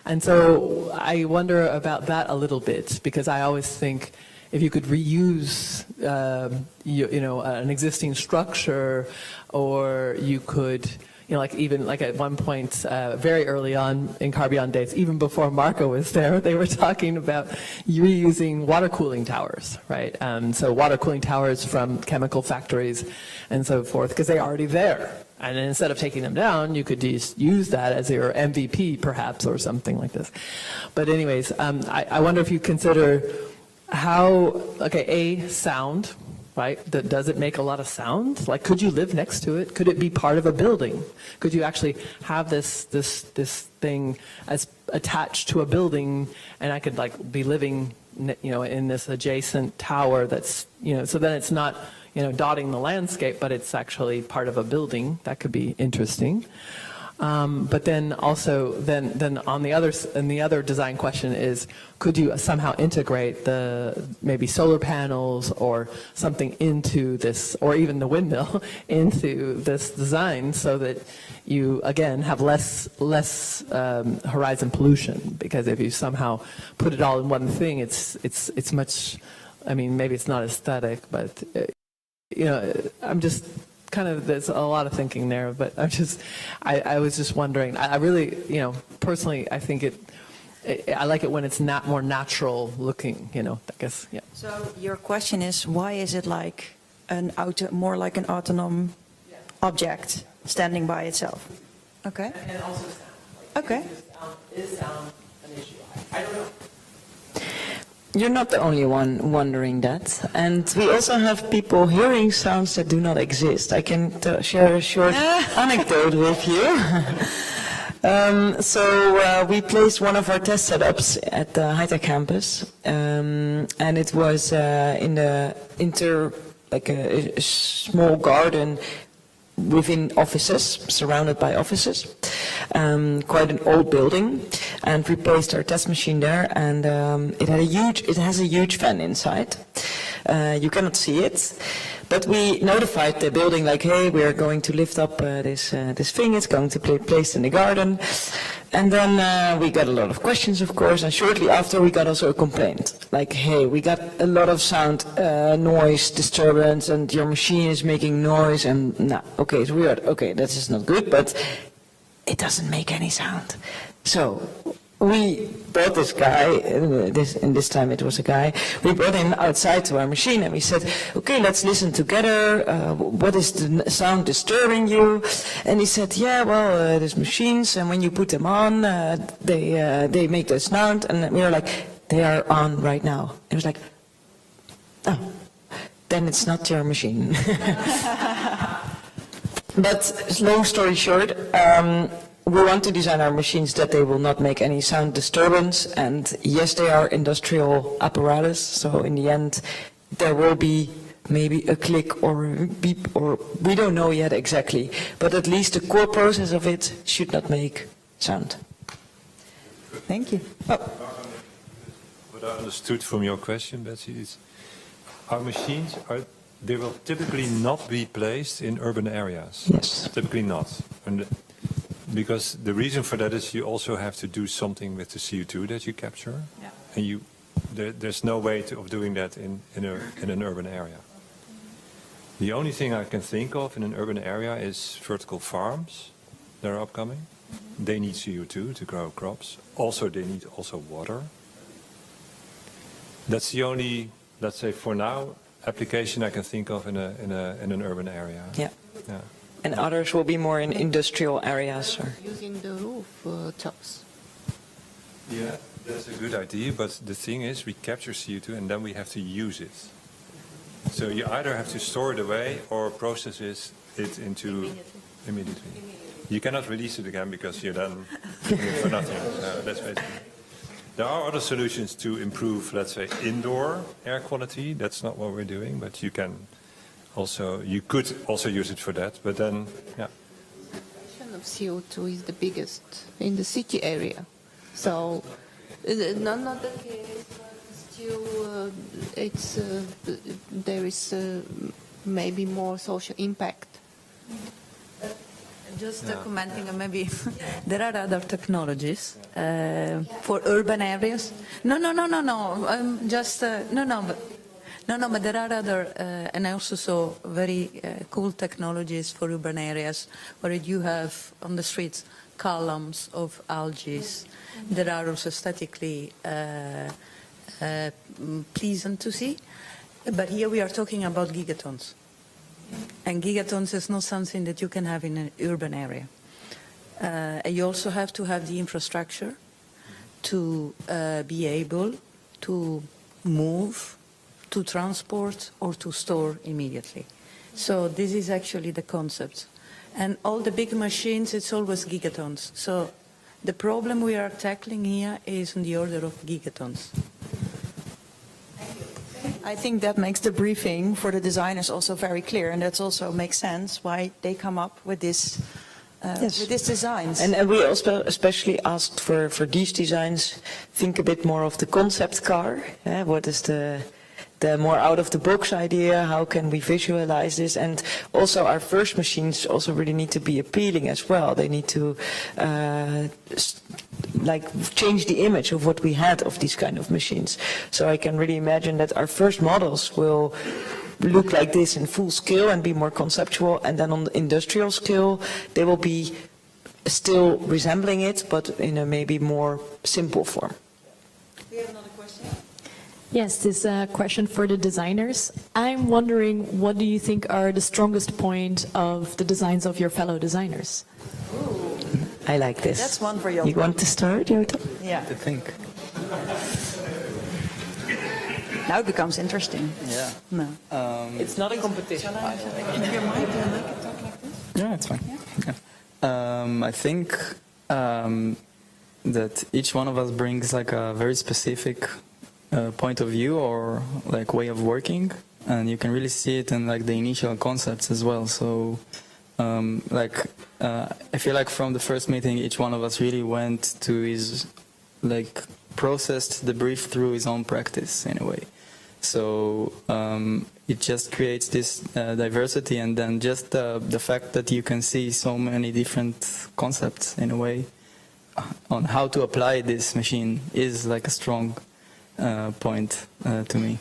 [SPEAKER 13] And so I wonder about that a little bit, because I always think if you could reuse, an existing structure, or you could, even at one point, very early on in Carbyon days, even before Marco was there, they were talking about reusing water cooling towers, right? So water cooling towers from chemical factories and so forth, because they're already there. And instead of taking them down, you could just use that as your MVP, perhaps, or something like this. But anyways, I wonder if you consider sound, right? Does it make a lot of sound? Like, could you live next to it? Could it be part of a building? Could you actually have this thing as attached to a building, and I could be living, in this adjacent tower that's, so then it's not, dotting the landscape, but it's actually part of a building. That could be interesting. But then also, then on the other design question is, could you somehow integrate maybe solar panels or something into this, or even the windmill into this design, so that you again have less horizon pollution? Because if you somehow put it all in one thing, it's much. I mean, maybe it's not aesthetic, but I'm just. There's a lot of thinking there, but I was just wondering. I really, personally, I think I like it when it's not more natural looking, I guess, yeah.
[SPEAKER 2] So your question is, why is it more like an autonomous object standing by itself? Okay.
[SPEAKER 13] And also sound.
[SPEAKER 2] Okay.
[SPEAKER 13] Is sound an issue? I don't know.
[SPEAKER 3] You're not the only one wondering that. And we also have people hearing sounds that do not exist. I can share a short anecdote with you. We placed one of our test setups at the high-tech campus. And it was in a small garden within offices, surrounded by offices, quite an old building, and we placed our test machine there, and it has a huge fan inside. You cannot see it, But we notified the building like, hey, we are going to lift up this thing. It's going to be placed in the garden. And then we got a lot of questions, of course. And shortly after, we got also a complaint. Like, hey, we got a lot of sound, noise, disturbance, and your machine is making noise. And no, okay, it's weird. Okay, that is not good, but it doesn't make any sound. So we brought this guy, this time it was a guy, we brought him outside to our machine and we said, okay, let's listen together, what is the sound disturbing you? And he said, yeah, well, there's machines and when you put them on, they make the sound, and we were like, they are on right now. It was like, oh, then it's not your machine. But long story short, we want to design our machines that they will not make any sound disturbance, and yes, they are industrial apparatus, so in the end there will be maybe a click or a beep, or we don't know yet exactly, but at least the core process of it should not make sound.
[SPEAKER 2] Thank you.
[SPEAKER 8] What I understood from your question, Betsy, is our machines they will typically not be placed in urban areas.
[SPEAKER 3] Yes.
[SPEAKER 8] Typically not. And because the reason for that is you also have to do something with the CO2 that you capture, and there's no way of doing that in an urban area. The only thing I can think of in an urban area is vertical farms that are upcoming. They need CO2 to grow crops. Also, they need water. That's the only, let's say, for now, application I can think of in an urban area.
[SPEAKER 3] Yeah.
[SPEAKER 8] Yeah.
[SPEAKER 3] And others will be more in industrial areas. Or
[SPEAKER 14] using the roof tops.
[SPEAKER 8] Yeah, that's a good idea, but the thing is we capture CO2 and then we have to use it. So you either have to store it away or process it into immediately. You cannot release it again because you're done for nothing. That's basically. There are other solutions to improve, let's say, indoor air quality. That's not what we're doing, but you could also use it for that. But then, yeah.
[SPEAKER 14] The of CO2 is the biggest in the city area. So, not the case, but still, there is maybe more social impact.
[SPEAKER 15] Just commenting, maybe there are other technologies for urban areas. No. But there are other, and I also saw very cool technologies for urban areas where you have on the streets columns of algae. There are also aesthetically pleasant to see. But here we are talking about gigatons. And gigatons is not something that you can have in an urban area. You also have to have the infrastructure to be able to move, to transport, or to store immediately. So this is actually the concept. And all the big machines, it's always gigatons. So the problem we are tackling here is in the order of gigatons.
[SPEAKER 2] I think that makes the briefing for the designers also very clear, and that also makes sense why they come up with this with these designs.
[SPEAKER 3] And we also especially asked for these designs, think a bit more of the concept car. What is the more out-of-the-box idea? How can we visualize this? And also our first machines also really need to be appealing as well. They need to change the image of what we had of these kind of machines. So I can really imagine that our first models will look like this in full scale and be more conceptual, and then on the industrial scale they will be still resembling it, but in a maybe more simple form.
[SPEAKER 2] We have another question.
[SPEAKER 16] Yes, this is a question for the designers. I'm wondering, what do you think are the strongest point of the designs of your fellow designers?
[SPEAKER 3] I like this.
[SPEAKER 2] That's one for Jota.
[SPEAKER 3] You want to start, Jota?
[SPEAKER 2] Yeah.
[SPEAKER 5] To think.
[SPEAKER 2] Now it becomes interesting.
[SPEAKER 5] Yeah.
[SPEAKER 2] No.
[SPEAKER 3] It's not a competition.
[SPEAKER 5] Yeah, it's fine. Yeah. I think that each one of us brings like a very specific point of view or like way of working, and you can really see it in like the initial concepts as well. So I feel like from the first meeting each one of us really went to his processed the brief through his own practice in a way. So it just creates this diversity, and then just the fact that you can see so many different concepts in a way on how to apply this machine is like a strong point to me.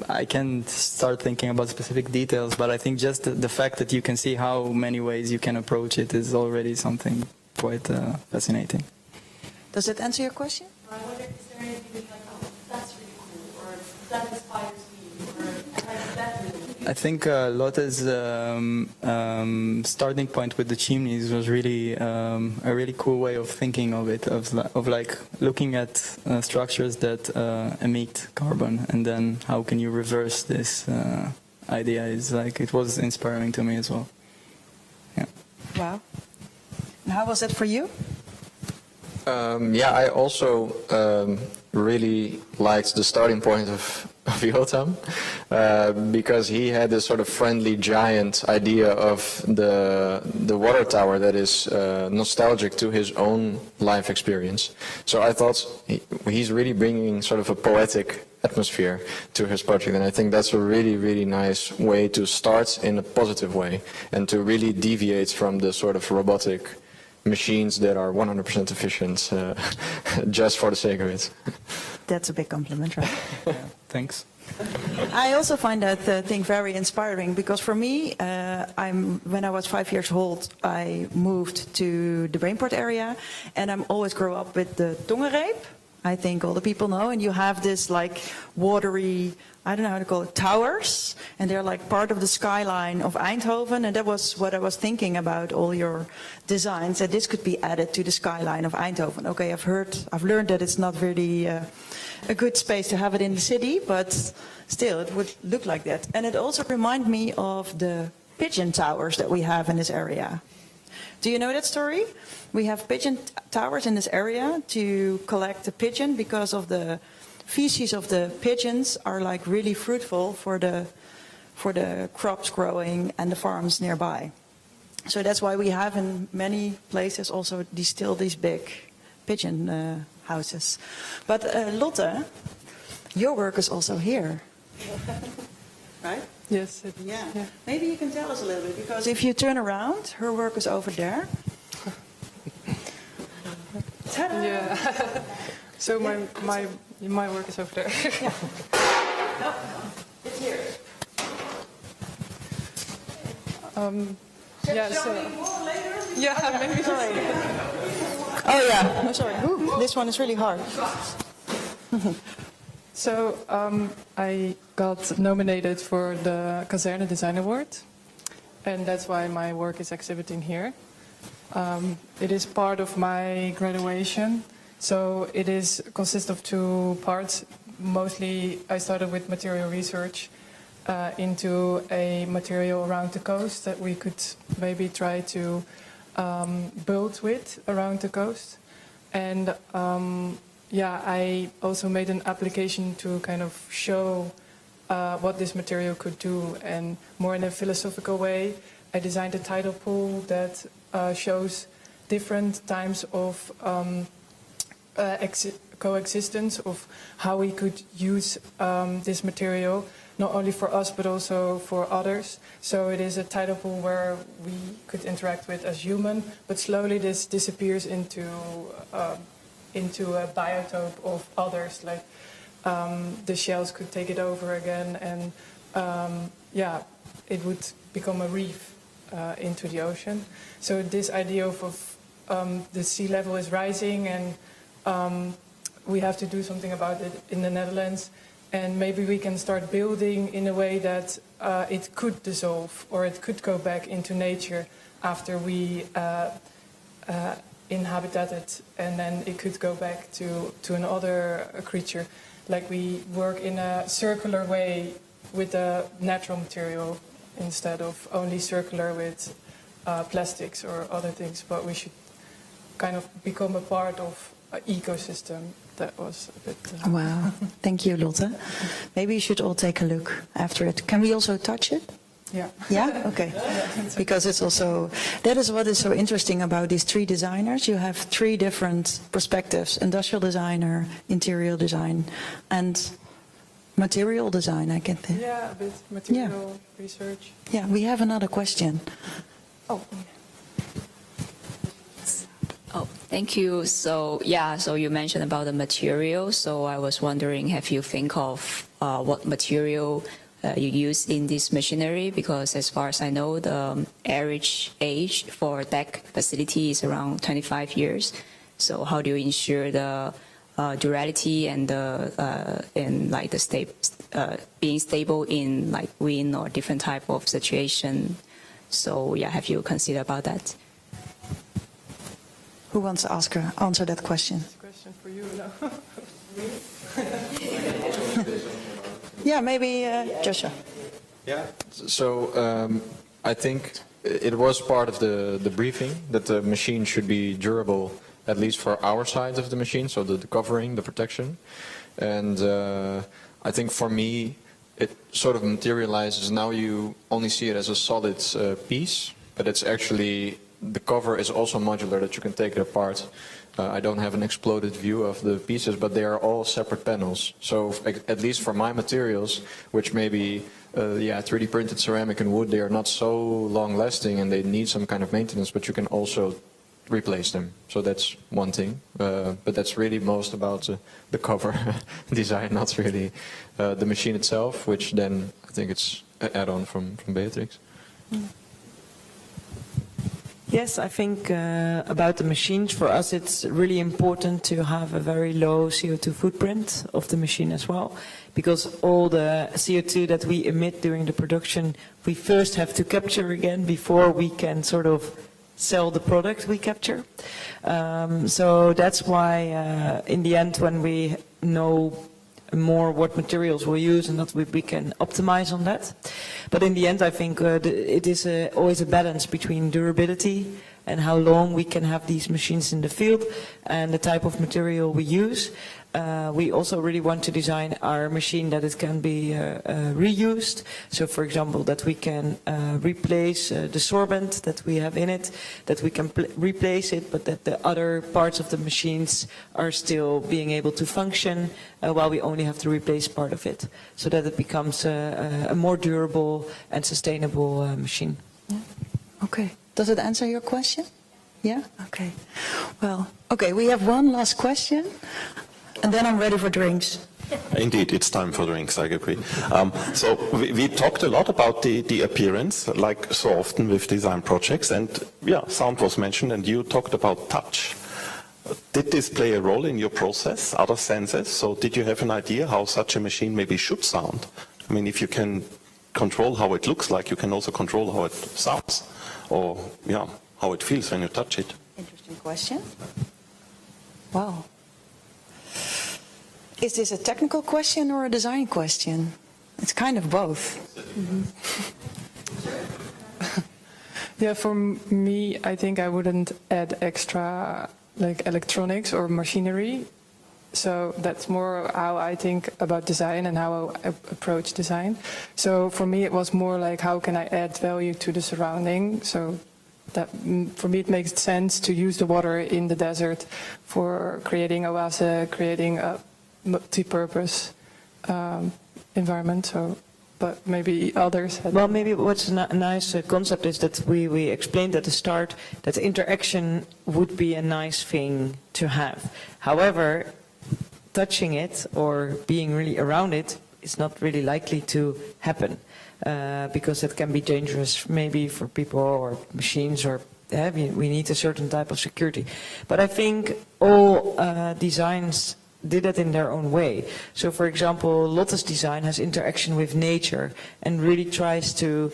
[SPEAKER 5] I can start thinking about specific details, but I think just the fact that you can see how many ways you can approach it is already something quite fascinating.
[SPEAKER 2] Does that answer your question?
[SPEAKER 16] I wonder if there anything like, oh, that's really cool, or that inspires me, or that really.
[SPEAKER 5] I think Lotte's starting point with the chimneys was really a really cool way of thinking of it, of like looking at structures that emit carbon, and then how can you reverse this idea. Is like, it was inspiring to me as well. Yeah.
[SPEAKER 2] Wow. And how was that for you?
[SPEAKER 4] Yeah, I also really liked the starting point of Jotam, because he had this sort of friendly giant idea of the water tower that is nostalgic to his own life experience. So I thought he's really bringing sort of a poetic atmosphere to his project, and I think that's a really, really nice way to start in a positive way and to really deviate from the sort of robotic machines that are 100% efficient just for the sake of it.
[SPEAKER 2] That's a big compliment, right?
[SPEAKER 5] Yeah, thanks.
[SPEAKER 2] I also find that thing very inspiring, because for me, when I was 5 years old, I moved to the Brainport area, and I always grew up with the Tongenreep. I think all the people know, and you have this like watery, I don't know how to call it, towers, and they're like part of the skyline of Eindhoven, and that was what I was thinking about all your designs, that this could be added to the skyline of Eindhoven. Okay, I've learned that it's not really a good space to have it in the city, but still it would look like that. And it also reminded me of the pigeon towers that we have in this area. Do you know that story? We have pigeon towers in this area to collect the pigeon, because of the feces of the pigeons are like really fruitful for the crops growing and the farms nearby. So that's why we have in many places also these big pigeon houses. But Lotte, your work is also here, right?
[SPEAKER 6] Yes.
[SPEAKER 2] Yeah. Maybe you can tell us a little bit, because if you turn around, her work is over there. Ta-da!
[SPEAKER 6] Yeah. So my work is over there.
[SPEAKER 2] Yeah. No, it's here.
[SPEAKER 6] Yeah. So. Yeah. Maybe.
[SPEAKER 2] Sorry. Oh yeah. No, sorry. Ooh, this one is really hard.
[SPEAKER 6] So I got nominated for the Kazerne Design Award, and that's why my work is exhibiting here. It is part of my graduation, so it consists of 2 parts. Mostly I started with material research into a material around the coast that we could maybe try to build with around the coast. And yeah, I also made an application to kind of show what this material could do, and more in a philosophical way, I designed a tidal pool that shows different times of coexistence, of how we could use this material, not only for us but also for others. So it is a tidal pool where we could interact with as human, but slowly this disappears into a biotope of others, like the shells could take it over again, and yeah, it would become a reef into the ocean. So this idea of the sea level is rising, and we have to do something about it in the Netherlands, and maybe we can start building in a way that it could dissolve, or it could go back into nature after we inhabited it, and then it could go back to another creature. Like we work in a circular way with a natural material instead of only circular with plastics or other things, but we should kind of become a part of an ecosystem. That was a bit...
[SPEAKER 2] Wow, thank you, Lotte. Maybe you should all take a look after it. Can we also touch it?
[SPEAKER 6] Yeah.
[SPEAKER 2] Yeah? Okay. Because it's also, that is what is so interesting about these 3 designers. You have 3 different perspectives: industrial designer, interior design, and Material design, I get that.
[SPEAKER 6] Yeah, a bit material research.
[SPEAKER 2] Yeah, we have another question.
[SPEAKER 6] Oh.
[SPEAKER 17] Oh, thank you. So you mentioned about the material. So I was wondering, have you think of what material you use in this machinery? Because as far as I know, the average age for deck facility is around 25 years. So how do you ensure the durability and being stable in like wind or different type of situation? So have you considered about that?
[SPEAKER 2] Who wants to answer that question?
[SPEAKER 6] Question for you, no?
[SPEAKER 2] Yeah, maybe Joshua.
[SPEAKER 4] Yeah. So I think it was part of the briefing that the machine should be durable, at least for our side of the machine, so the covering, the protection. And I think for me, it sort of materializes. Now you only see it as a solid piece, but it's actually, the cover is also modular, that you can take it apart. I don't have an exploded view of the pieces, but they are all separate panels. So at least for my materials, which may be 3D printed ceramic and wood, they are not so long lasting and they need some kind of maintenance, but you can also replace them. So that's one thing. But that's really most about the cover design, not really the machine itself, which then I think it's an add-on from Beatrix.
[SPEAKER 3] Yes, I think about the machines, for us it's really important to have a very low CO2 footprint of the machine as well, because all the CO2 that we emit during the production, we first have to capture again before we can sort of sell the product we capture. So that's why in the end, when we know more what materials we'll use, and that we can optimize on that. But in the end, I think it is always a balance between durability and how long we can have these machines in the field and the type of material we use. We also really want to design our machine that it can be reused. So for example, that we can replace the sorbent that we have in it, that we can replace it, but that the other parts of the machines are still being able to function while we only have to replace part of it, so that it becomes a more durable and sustainable machine.
[SPEAKER 2] Yeah. Okay. Does it answer your question? Yeah? Okay. Well, okay, we have one last question. And then I'm ready for drinks.
[SPEAKER 11] Indeed, it's time for drinks, I agree. So we talked a lot about the appearance, like so often with design projects, and sound was mentioned, and you talked about touch. Did this play a role in your process, other senses? So did you have an idea how such a machine maybe should sound? I mean, if you can control how it looks like, you can also control how it sounds, or how it feels when you touch it.
[SPEAKER 2] Interesting question. Wow. Is this a technical question or a design question? It's kind of both.
[SPEAKER 6] Mm-hmm. Yeah, for me, I think I wouldn't add extra like electronics or machinery. So that's more how I think about design and how I approach design. So for me, it was more like, how can I add value to the surrounding? So that for me, it makes sense to use the water in the desert for creating oasis, creating a multi-purpose environment. So, but maybe others had.
[SPEAKER 3] Well, maybe what's a nice concept is that we explained at the start that interaction would be a nice thing to have. However, touching it or being really around it is not really likely to happen because it can be dangerous maybe for people or machines, or we need a certain type of security. But I think all designs did it in their own way. So for example, Lotte's design has interaction with nature and really tries to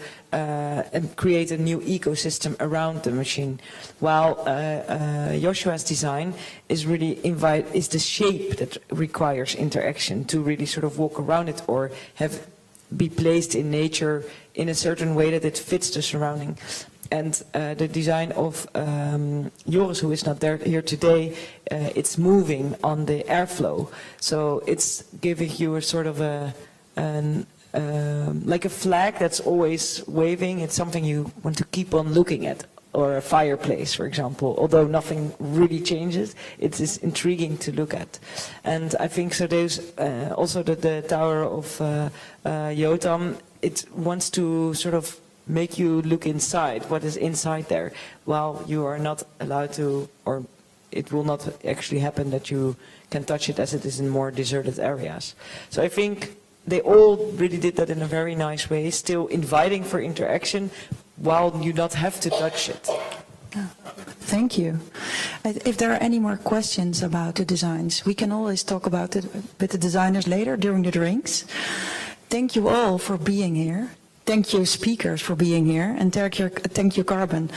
[SPEAKER 3] create a new ecosystem around the machine, while Joshua's design is really is the shape that requires interaction to really sort of walk around it or be placed in nature in a certain way that it fits the surrounding. And the design of Joris, who is not here today, it's moving on the airflow. So it's giving you a sort of like a flag that's always waving. It's something you want to keep on looking at or a fireplace, for example. Although nothing really changes, it is intriguing to look at. And I think so. There's also the Tower of Jotam. It wants to sort of make you look inside. What is inside there? Well, you are not allowed to, or it will not actually happen that you can touch it as it is in more deserted areas. So I think they all really did that in a very nice way, still inviting for interaction while you not have to touch it.
[SPEAKER 2] Thank you. If there are any more questions about the designs, we can always talk about it with the designers later during the drinks. Thank you all for being here. Thank you, speakers, for being here. And thank you, Carbyon,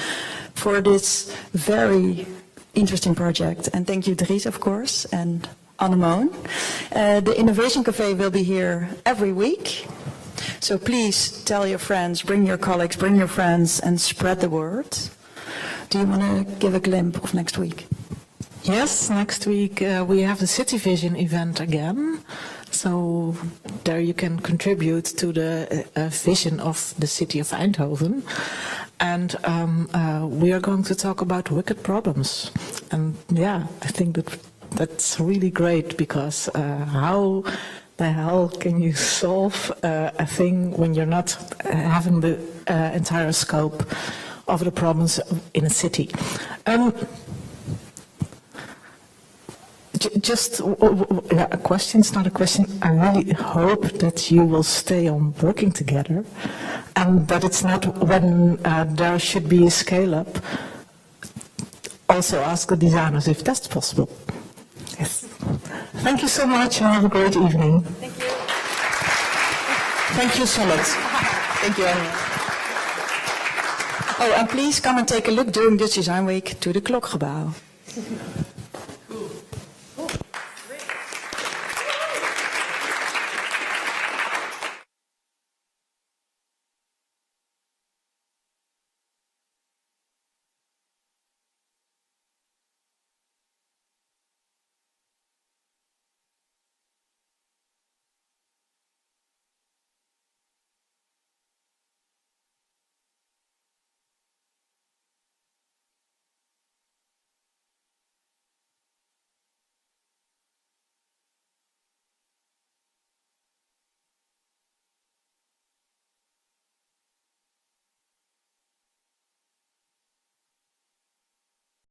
[SPEAKER 2] for this very interesting project. And thank you, Dries, of course, and Annemoon. The Innovation Café will be here every week. So please tell your friends, bring your colleagues, bring your friends, and spread the word. Do you want to give a glimpse of next week?
[SPEAKER 1] Yes, next week we have the City Vision event again. So there you can contribute to the vision of the city of Eindhoven. And we are going to talk about wicked problems. And yeah, I think that's really great, because how the hell can you solve a thing when you're not having the entire scope of the problems in a city? Just a question, it's not a question. I really hope that you will stay on working together, and that it's not when there should be a scale up. Also ask the designers if that's possible. Yes. Thank you so much and have a great evening.
[SPEAKER 2] Thank you.
[SPEAKER 1] Thank you so much.
[SPEAKER 2] Thank you, everyone. Oh, and please come and take a look during this design week to the Klokgebouw.